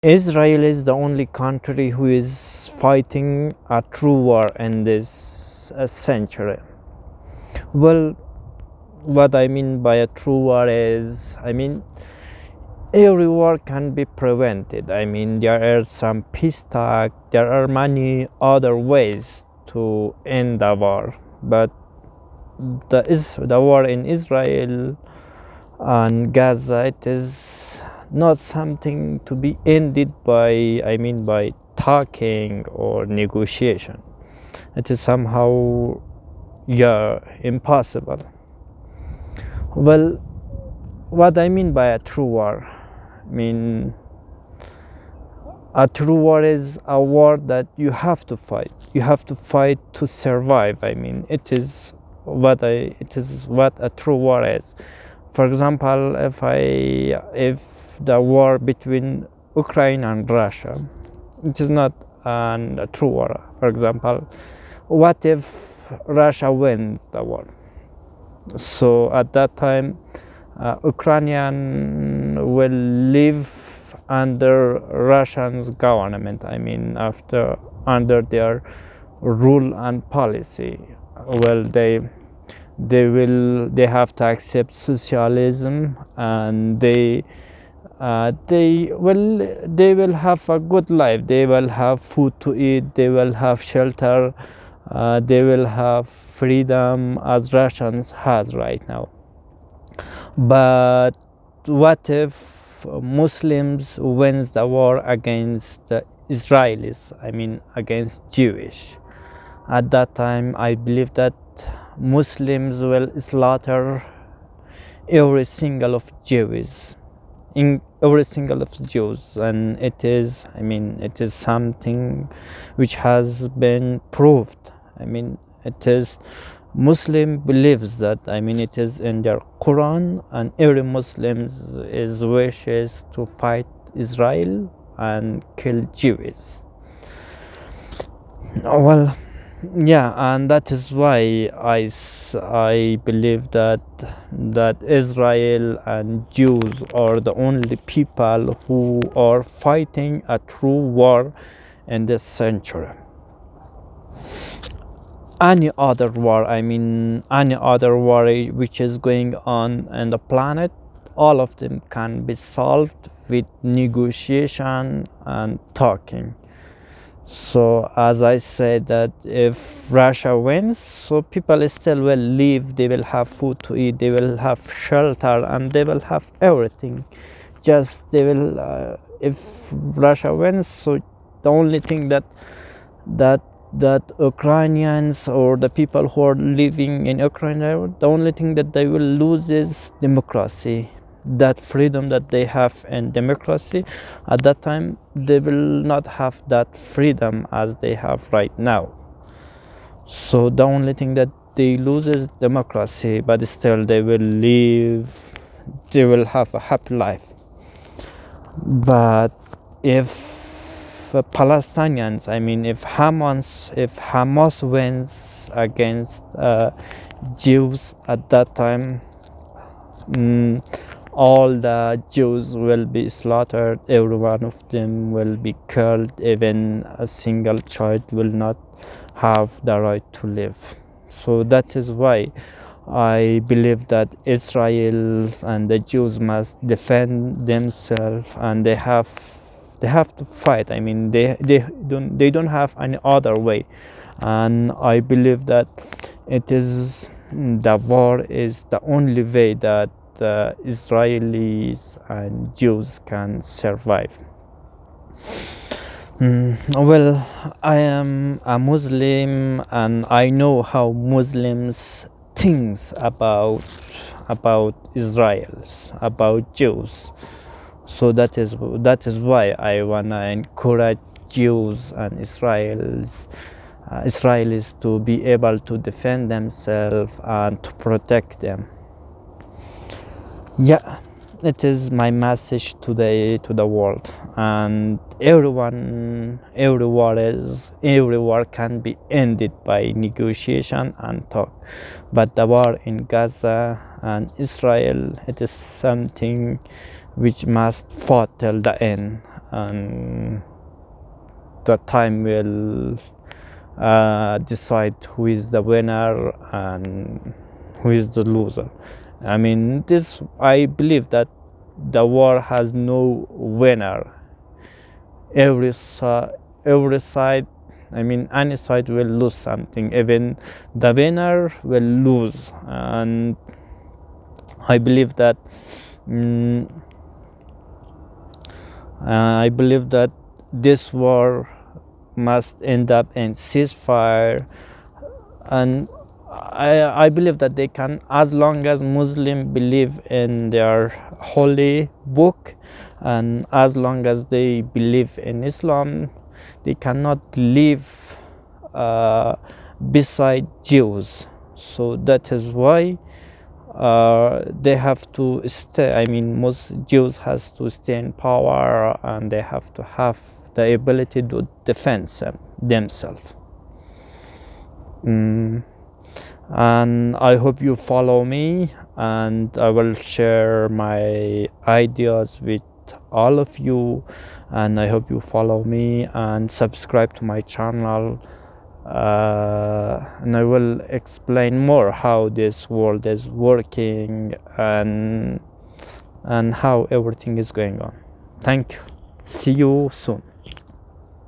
Israel is the only country who is fighting a true war in this century. Well, what I mean by a true war is, every war can be prevented. There are some peace talks, there are many other ways to end the war, but the war in Israel and Gaza, it is not something to be ended by talking or negotiation. It is somehow, yeah, impossible. Well, what I mean by a true war, I mean a true war is a war that you have to fight. You have to fight to survive. It is what a true war is. For example, if the war between Ukraine and Russia, it is not a true war. For example, what if Russia wins the war? So at that time, Ukrainian will live under Russian's government. After under their rule and policy. Well, they have to accept socialism, and they will have a good life. They will have food to eat. They will have shelter. They will have freedom as Russians has right now. But what if Muslims wins the war against the Israelis? Against Jewish. At that time, I believe that Muslims will slaughter every single of Jews, in every single of Jews, and it is something which has been proved. It is Muslim believes that. It is in their Quran, and every Muslim is wishes to fight Israel and kill Jews. Well, yeah, and that is why I believe that Israel and Jews are the only people who are fighting a true war in this century. Any other war, any other war which is going on the planet, all of them can be solved with negotiation and talking. So as I said, that if Russia wins, so people still will live, they will have food to eat, they will have shelter, and they will have everything. Just they will if Russia wins, so the only thing that Ukrainians or the people who are living in Ukraine, the only thing that they will lose is democracy. That freedom that they have in democracy, at that time they will not have that freedom as they have right now. So the only thing that they lose is democracy, but still they will have a happy life. But if Palestinians, if Hamas wins against Jews, at that time, all the Jews will be slaughtered. Every one of them will be killed. Even a single child will not have the right to live. So that is why I believe that Israelis and the Jews must defend themselves, and they have to fight. They don't have any other way, and I believe that the war is the only way that Israelis and Jews can survive. Well, I am a Muslim, and I know how Muslims think about Israelis, about Jews. So that is why I wanna encourage Jews and Israelis to be able to defend themselves and to protect them. Yeah, it is my message today to the world, and every war can be ended by negotiation and talk, but the war in Gaza and Israel, it is something which must fought till the end, and the time will decide who is the winner and who is the loser. I mean, I believe that the war has no winner. Every side, I mean, any side will lose something. Even the winner will lose, and I believe that mm, I believe that this war must end up in ceasefire, and I believe that they can, as long as Muslims believe in their holy book, and as long as they believe in Islam, they cannot live beside Jews. So that is why they have to stay. I mean, most Jews has to stay in power, and they have to have the ability to defend themselves. And I hope you follow me, and I will share my ideas with all of you, and I hope you follow me and subscribe to my channel, and I will explain more how this world is working and how everything is going on. Thank you. See you soon.